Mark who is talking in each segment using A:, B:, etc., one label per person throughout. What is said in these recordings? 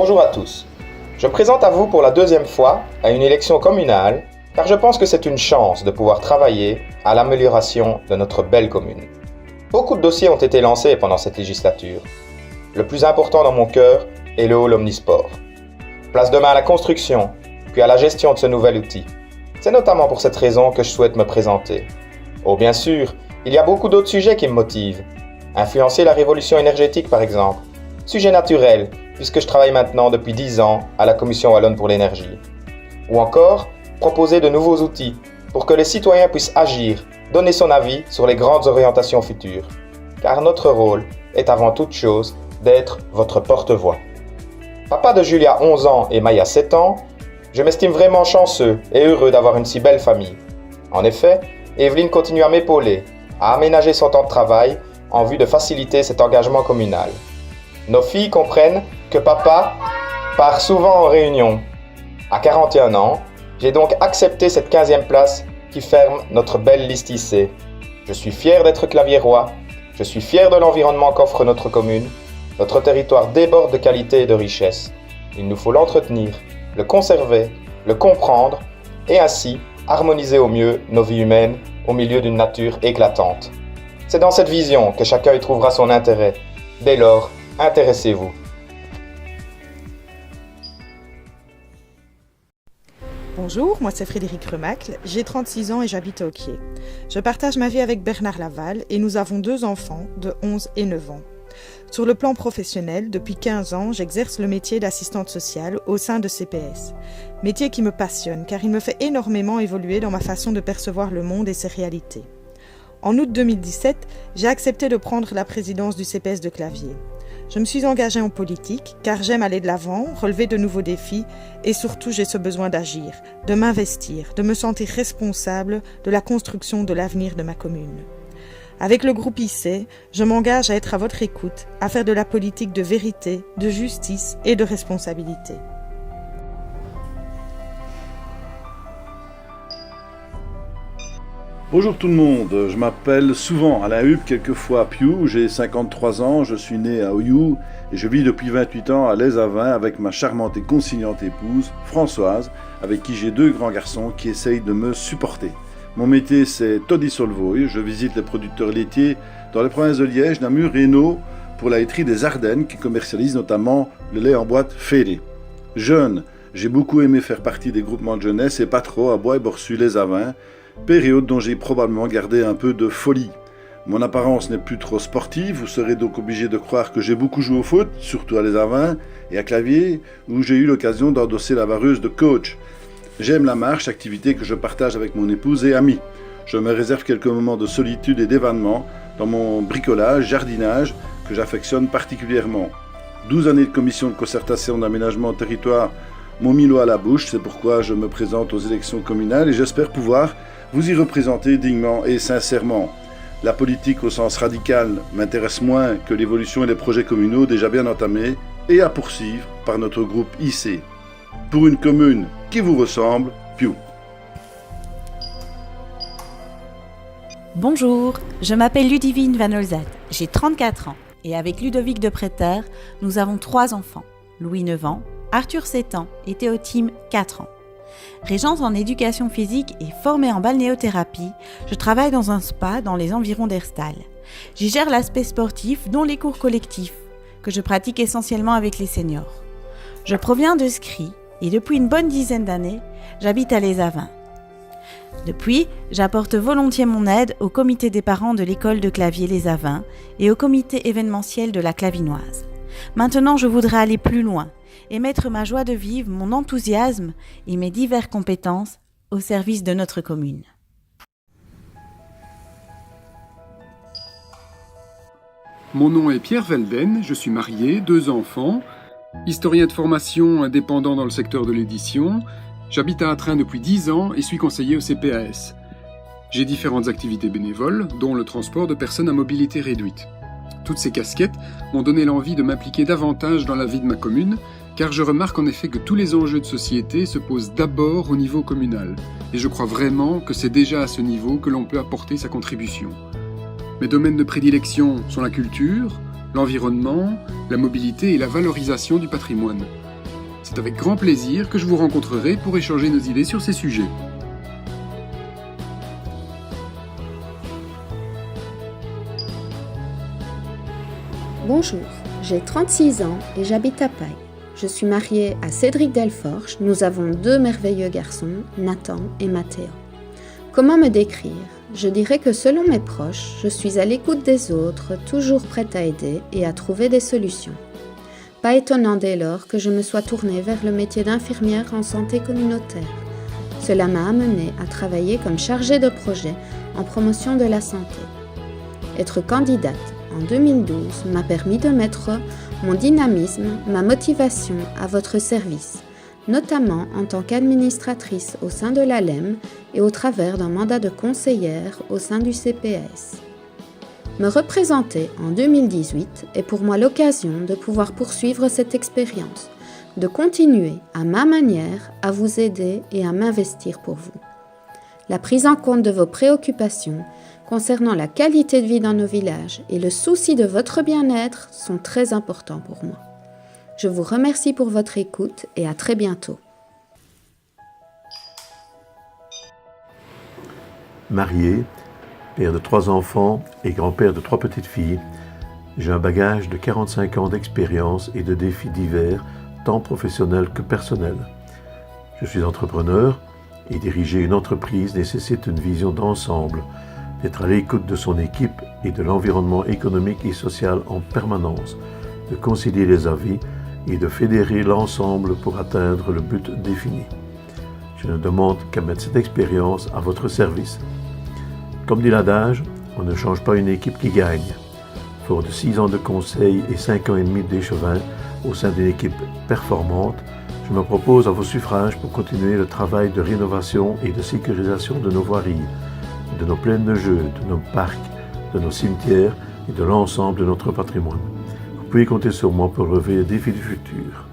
A: Bonjour à tous. Je me présente à vous pour la deuxième fois à une élection communale car je pense que c'est une chance de pouvoir travailler à l'amélioration de notre belle commune. Beaucoup de dossiers ont été lancés pendant cette législature. Le plus important dans mon cœur est le hall omnisport. Place demain à la construction, puis à la gestion de ce nouvel outil. C'est notamment pour cette raison que je souhaite me présenter. Oh bien sûr, il y a beaucoup d'autres sujets qui me motivent. Influencer la révolution énergétique par exemple. Sujet naturel, puisque je travaille maintenant depuis 10 ans à la Commission wallonne pour l'énergie. Ou encore, proposer de nouveaux outils pour que les citoyens puissent agir, donner son avis sur les grandes orientations futures. Car notre rôle est avant toute chose d'être votre porte-voix. Papa de Julia 11 ans et Maya 7 ans, je m'estime vraiment chanceux et heureux d'avoir une si belle famille. En effet, Evelyne continue à m'épauler, à aménager son temps de travail en vue de faciliter cet engagement communal. Nos filles comprennent que papa part souvent en réunion. À 41 ans, j'ai donc accepté cette 15e place qui ferme notre belle liste IC. Je suis fier d'être claviérois, je suis fier de l'environnement qu'offre notre commune. Notre territoire déborde de qualité et de richesse. Il nous faut l'entretenir, le conserver, le comprendre et ainsi harmoniser au mieux nos vies humaines au milieu d'une nature éclatante. C'est dans cette vision que chacun y trouvera son intérêt. Dès lors, intéressez-vous.
B: Bonjour, moi c'est Frédéric Remacle, j'ai 36 ans et j'habite à Auquier. Je partage ma vie avec Bernard Laval et nous avons 2 enfants de 11 et 9 ans. Sur le plan professionnel, depuis 15 ans, j'exerce le métier d'assistante sociale au sein de CPS. Métier qui me passionne car il me fait énormément évoluer dans ma façon de percevoir le monde et ses réalités. En août 2017, j'ai accepté de prendre la présidence du CPS de Claviers. Je me suis engagée en politique car j'aime aller de l'avant, relever de nouveaux défis et surtout j'ai ce besoin d'agir, de m'investir, de me sentir responsable de la construction de l'avenir de ma commune. Avec le groupe IC, je m'engage à être à votre écoute, à faire de la politique de vérité, de justice et de responsabilité.
C: Bonjour tout le monde, je m'appelle souvent Alain Hupp, quelquefois Piou, j'ai 53 ans, je suis né à Oyou et je vis depuis 28 ans à Les Avins avec ma charmante et conciliante épouse, Françoise, avec qui j'ai 2 grands garçons qui essayent de me supporter. Mon métier c'est Toddy Solvoy, je visite les producteurs laitiers dans les provinces de Liège, Namur et Hainaut pour la laiterie des Ardennes qui commercialise notamment le lait en boîte Fédé. Jeune, j'ai beaucoup aimé faire partie des groupements de jeunesse et pas trop à Bois-et-Borsu, Les Avins, période dont j'ai probablement gardé un peu de folie. Mon apparence n'est plus trop sportive, vous serez donc obligé de croire que j'ai beaucoup joué au foot, surtout à Les Avins et à Claviers, où j'ai eu l'occasion d'endosser la vareuse de coach. J'aime la marche, activité que je partage avec mon épouse et amis. Je me réserve quelques moments de solitude et d'évanement dans mon bricolage, jardinage, que j'affectionne particulièrement. 12 années de commission de concertation d'aménagement territoire m'ont mis l'eau à la bouche, c'est pourquoi je me présente aux élections communales et j'espère pouvoir vous y représenter dignement et sincèrement. La politique au sens radical m'intéresse moins que l'évolution et les projets communaux déjà bien entamés et à poursuivre par notre groupe IC. Pour une commune qui vous ressemble, Piou.
D: Bonjour, je m'appelle Ludivine Van Olzat, j'ai 34 ans et avec Ludovic de Préter, nous avons 3 enfants, Louis 9 ans, Arthur 7 ans et Théotime 4 ans. Régente en éducation physique et formée en balnéothérapie, je travaille dans un spa dans les environs d'Herstal. J'y gère l'aspect sportif, dont les cours collectifs, que je pratique essentiellement avec les seniors. Je proviens de Scrie et depuis une bonne dizaine d'années, j'habite à Les Avins. Depuis, j'apporte volontiers mon aide au comité des parents de l'école de clavier Les Avins et au comité événementiel de la Clavinoise. Maintenant, je voudrais aller plus loin et mettre ma joie de vivre, mon enthousiasme et mes diverses compétences au service de notre commune.
E: Mon nom est Pierre Velden, je suis marié, 2 enfants, historien de formation indépendant dans le secteur de l'édition. J'habite à Atrin depuis 10 ans et suis conseiller au CPAS. J'ai différentes activités bénévoles, dont le transport de personnes à mobilité réduite. Toutes ces casquettes m'ont donné l'envie de m'impliquer davantage dans la vie de ma commune, car je remarque en effet que tous les enjeux de société se posent d'abord au niveau communal, et je crois vraiment que c'est déjà à ce niveau que l'on peut apporter sa contribution. Mes domaines de prédilection sont la culture, l'environnement, la mobilité et la valorisation du patrimoine. C'est avec grand plaisir que je vous rencontrerai pour échanger nos idées sur ces sujets.
F: Bonjour, j'ai 36 ans et j'habite à Paille. Je suis mariée à Cédric Delforge. Nous avons 2 merveilleux garçons, Nathan et Mathéo. Comment me décrire ? Je dirais que selon mes proches, je suis à l'écoute des autres, toujours prête à aider et à trouver des solutions. Pas étonnant dès lors que je me sois tournée vers le métier d'infirmière en santé communautaire. Cela m'a amenée à travailler comme chargée de projet en promotion de la santé. Être candidate en 2012 m'a permis de mettre mon dynamisme, ma motivation à votre service, notamment en tant qu'administratrice au sein de l'ALEM et au travers d'un mandat de conseillère au sein du CPAS. Me représenter en 2018 est pour moi l'occasion de pouvoir poursuivre cette expérience, de continuer à ma manière à vous aider et à m'investir pour vous. La prise en compte de vos préoccupations concernant la qualité de vie dans nos villages et le souci de votre bien-être sont très importants pour moi. Je vous remercie pour votre écoute et à très bientôt.
G: Marié, père de 3 enfants et grand-père de 3 petites filles, j'ai un bagage de 45 ans d'expérience et de défis divers, tant professionnels que personnels. Je suis entrepreneur et diriger une entreprise nécessite une vision d'ensemble, d'être à l'écoute de son équipe et de l'environnement économique et social en permanence, de concilier les avis et de fédérer l'ensemble pour atteindre le but défini. Je ne demande qu'à mettre cette expérience à votre service. Comme dit l'adage, on ne change pas une équipe qui gagne. Fort de 6 ans de conseil et 5 ans et demi d'échevin au sein d'une équipe performante, je me propose à vos suffrages pour continuer le travail de rénovation et de sécurisation de nos voiries, de nos plaines de jeux, de nos parcs, de nos cimetières et de l'ensemble de notre patrimoine. Vous pouvez compter sur moi pour relever les défis du futur.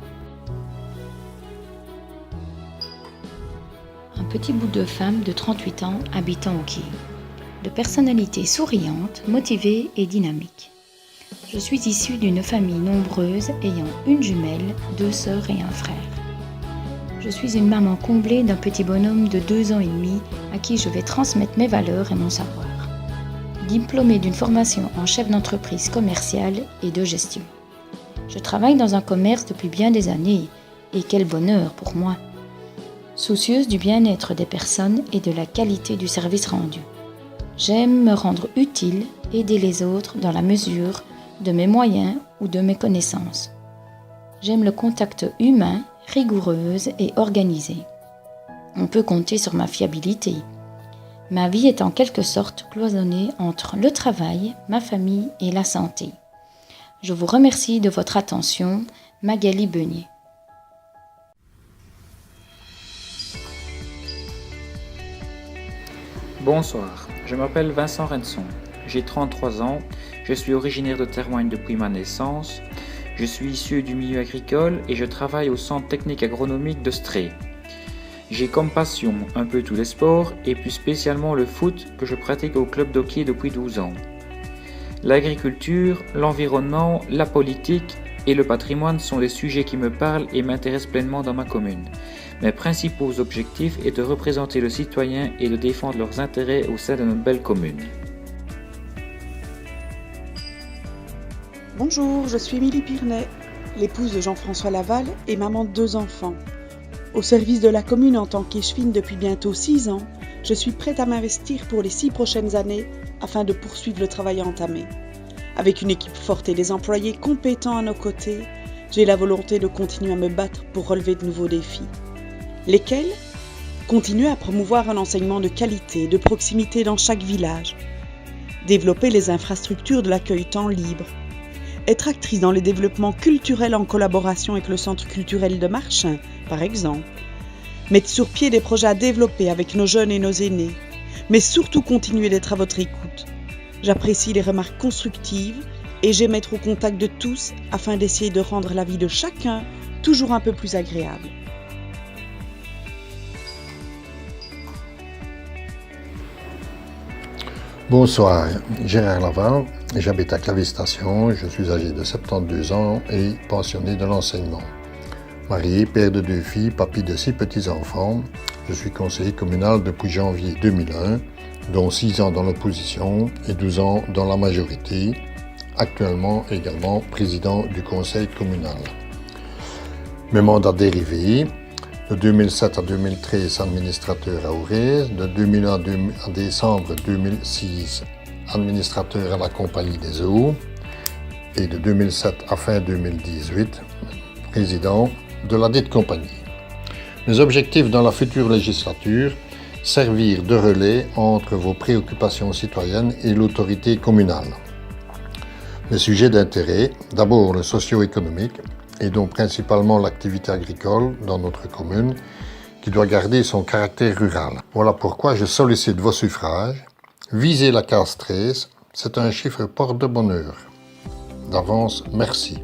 H: Un petit bout de femme de 38 ans habitant au Kié. De personnalité souriante, motivée et dynamique. Je suis issue d'une famille nombreuse ayant une jumelle, 2 sœurs et un frère. Je suis une maman comblée d'un petit bonhomme de 2 ans et demi à qui je vais transmettre mes valeurs et mon savoir. Diplômée d'une formation en chef d'entreprise commerciale et de gestion. Je travaille dans un commerce depuis bien des années et quel bonheur pour moi. Soucieuse du bien-être des personnes et de la qualité du service rendu. J'aime me rendre utile, aider les autres dans la mesure de mes moyens ou de mes connaissances. J'aime le contact humain, rigoureuse et organisée. On peut compter sur ma fiabilité. Ma vie est en quelque sorte cloisonnée entre le travail, ma famille et la santé. Je vous remercie de votre attention, Magali Beunier.
I: Bonsoir, je m'appelle Vincent Renson, j'ai 33 ans, je suis originaire de Termoigne depuis ma naissance, je suis issu du milieu agricole et je travaille au centre technique agronomique de Stré. J'ai comme passion un peu tous les sports et plus spécialement le foot que je pratique au club d'hockey depuis 12 ans. L'agriculture, l'environnement, la politique et le patrimoine sont des sujets qui me parlent et m'intéressent pleinement dans ma commune. Mes principaux objectifs est de représenter le citoyen et de défendre leurs intérêts au sein de notre belle commune.
J: Bonjour, je suis Émilie Pirnet, l'épouse de Jean-François Laval et maman de 2 enfants. Au service de la commune en tant qu'échevine depuis bientôt 6 ans, je suis prête à m'investir pour les 6 prochaines années afin de poursuivre le travail entamé. Avec une équipe forte et des employés compétents à nos côtés, j'ai la volonté de continuer à me battre pour relever de nouveaux défis. Lesquels ? Continuer à promouvoir un enseignement de qualité et de proximité dans chaque village. Développer les infrastructures de l'accueil temps libre. Être actrice dans les développements culturels en collaboration avec le Centre culturel de Marchin, par exemple. Mettre sur pied des projets à développer avec nos jeunes et nos aînés. Mais surtout continuer d'être à votre écoute. J'apprécie les remarques constructives et j'aime être au contact de tous afin d'essayer de rendre la vie de chacun toujours un peu plus agréable.
K: Bonsoir, Gérard Laval, j'habite à Clavier-Station, je suis âgé de 72 ans et pensionné de l'enseignement. Marié, père de 2 filles, papy de 6 petits-enfants. Je suis conseiller communal depuis janvier 2001, dont 6 ans dans l'opposition et 12 ans dans la majorité. Actuellement également président du conseil communal. Mes mandats dérivés, de 2007 à 2013 administrateur à Aurès, de 2001 à décembre 2006 administrateur à la Compagnie des Eaux et de 2007 à fin 2018 président de la dite compagnie. Mes objectifs dans la future législature, servir de relais entre vos préoccupations citoyennes et l'autorité communale. Mes sujets d'intérêt, d'abord le socio-économique et donc principalement l'activité agricole dans notre commune qui doit garder son caractère rural. Voilà pourquoi je sollicite vos suffrages. Visez la case 13, c'est un chiffre porte-bonheur. D'avance, merci.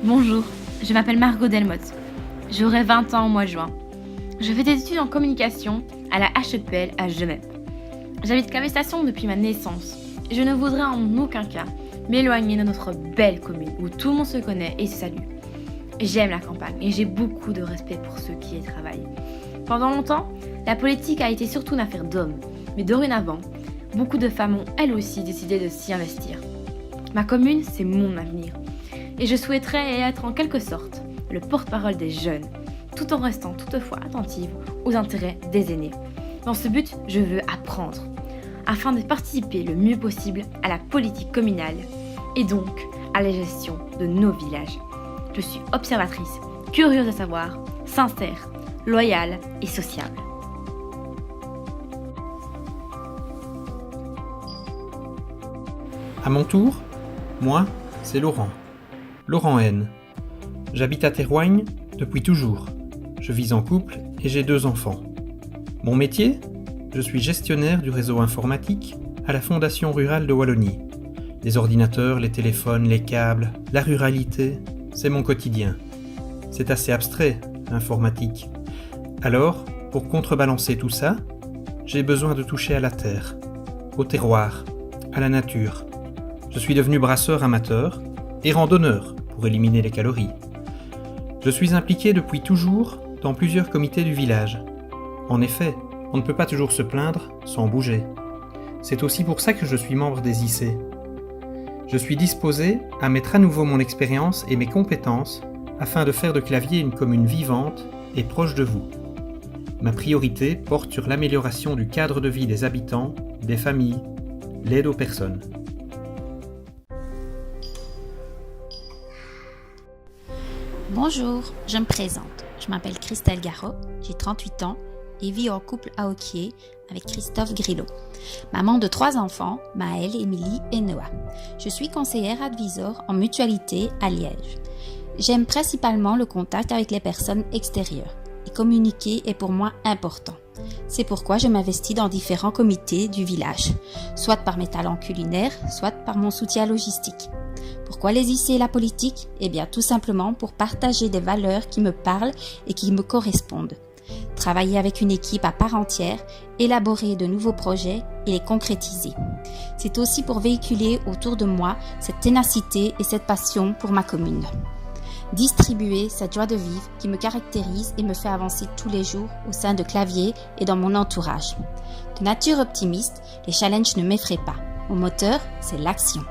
L: Bonjour, je m'appelle Margot Delmotte. J'aurai 20 ans au mois de juin. Je fais des études en communication à la HEPL à Genève. J'habite Clavey-Station depuis ma naissance. Je ne voudrais en aucun cas m'éloigner de notre belle commune où tout le monde se connaît et se salue. J'aime la campagne et j'ai beaucoup de respect pour ceux qui y travaillent. Pendant longtemps, la politique a été surtout une affaire d'hommes, mais dorénavant, beaucoup de femmes ont elles aussi décidé de s'y investir. Ma commune, c'est mon avenir. Et je souhaiterais être en quelque sorte le porte-parole des jeunes, tout en restant toutefois attentive aux intérêts des aînés. Dans ce but, je veux apprendre, afin de participer le mieux possible à la politique communale et donc à la gestion de nos villages. Je suis observatrice, curieuse de savoir, sincère, loyale et sociable.
M: À mon tour, moi, c'est Laurent N. J'habite à Thérouagne depuis toujours. Je vis en couple et j'ai 2 enfants. Mon métier ? Je suis gestionnaire du réseau informatique à la Fondation rurale de Wallonie. Les ordinateurs, les téléphones, les câbles, la ruralité, c'est mon quotidien. C'est assez abstrait, l'informatique. Alors, pour contrebalancer tout ça, j'ai besoin de toucher à la terre, au terroir, à la nature. Je suis devenu brasseur amateur et randonneur pour éliminer les calories. Je suis impliqué depuis toujours dans plusieurs comités du village. En effet, on ne peut pas toujours se plaindre sans bouger. C'est aussi pour ça que je suis membre des IC. Je suis disposé à mettre à nouveau mon expérience et mes compétences afin de faire de Claviers une commune vivante et proche de vous. Ma priorité porte sur l'amélioration du cadre de vie des habitants, des familles, l'aide aux personnes.
D: Bonjour, je me présente. Je m'appelle Christelle Garot, j'ai 38 ans et vis en couple à Auquier avec Christophe Grillo. Maman de 3 enfants, Maëlle, Émilie et Noah. Je suis conseillère advisor en mutualité à Liège. J'aime principalement le contact avec les personnes extérieures et communiquer est pour moi important. C'est pourquoi je m'investis dans différents comités du village, soit par mes talents culinaires, soit par mon soutien logistique. Pourquoi les IC et la politique ? Eh bien tout simplement pour partager des valeurs qui me parlent et qui me correspondent. Travailler avec une équipe à part entière, élaborer de nouveaux projets et les concrétiser. C'est aussi pour véhiculer autour de moi cette ténacité et cette passion pour ma commune. Distribuer cette joie de vivre qui me caractérise et me fait avancer tous les jours au sein de Claviers et dans mon entourage. De nature optimiste, les challenges ne m'effraient pas. Mon moteur, c'est l'action.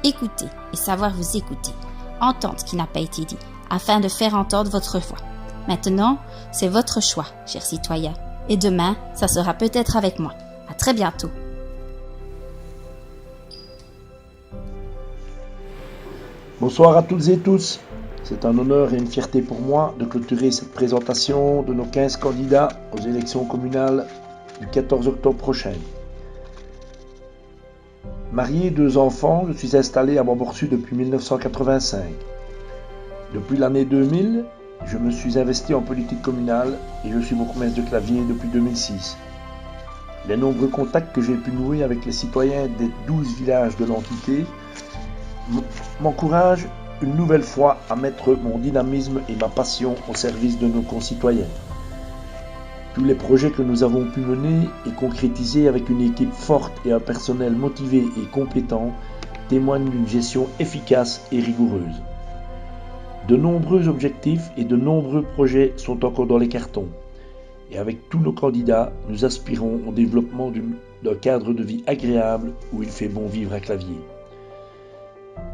D: Écouter et savoir vous écouter. Entendre ce qui n'a pas été dit, afin de faire entendre votre voix. Maintenant, c'est votre choix, chers citoyens. Et demain, ça sera peut-être avec moi. À très bientôt.
N: Bonsoir à toutes et tous. C'est un honneur et une fierté pour moi de clôturer cette présentation de nos 15 candidats aux élections communales du 14 octobre prochain. Marié, 2 enfants, je suis installé à Montborsu depuis 1985. Depuis l'année 2000, je me suis investi en politique communale et je suis bourgmestre de Claviers depuis 2006. Les nombreux contacts que j'ai pu nouer avec les citoyens des 12 villages de l'entité m'encouragent une nouvelle fois à mettre mon dynamisme et ma passion au service de nos concitoyens. Tous les projets que nous avons pu mener et concrétiser avec une équipe forte et un personnel motivé et compétent témoignent d'une gestion efficace et rigoureuse. De nombreux objectifs et de nombreux projets sont encore dans les cartons. Et avec tous nos candidats, nous aspirons au développement d'un cadre de vie agréable où il fait bon vivre à Claviers.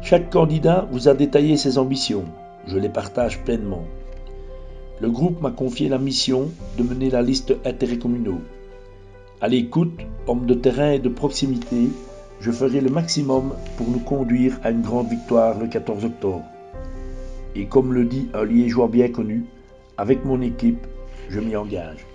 N: Chaque candidat vous a détaillé ses ambitions. Je les partage pleinement. Le groupe m'a confié la mission de mener la liste intérêts communaux. À l'écoute, homme de terrain et de proximité, je ferai le maximum pour nous conduire à une grande victoire le 14 octobre. Et comme le dit un liégeois bien connu, avec mon équipe, je m'y engage.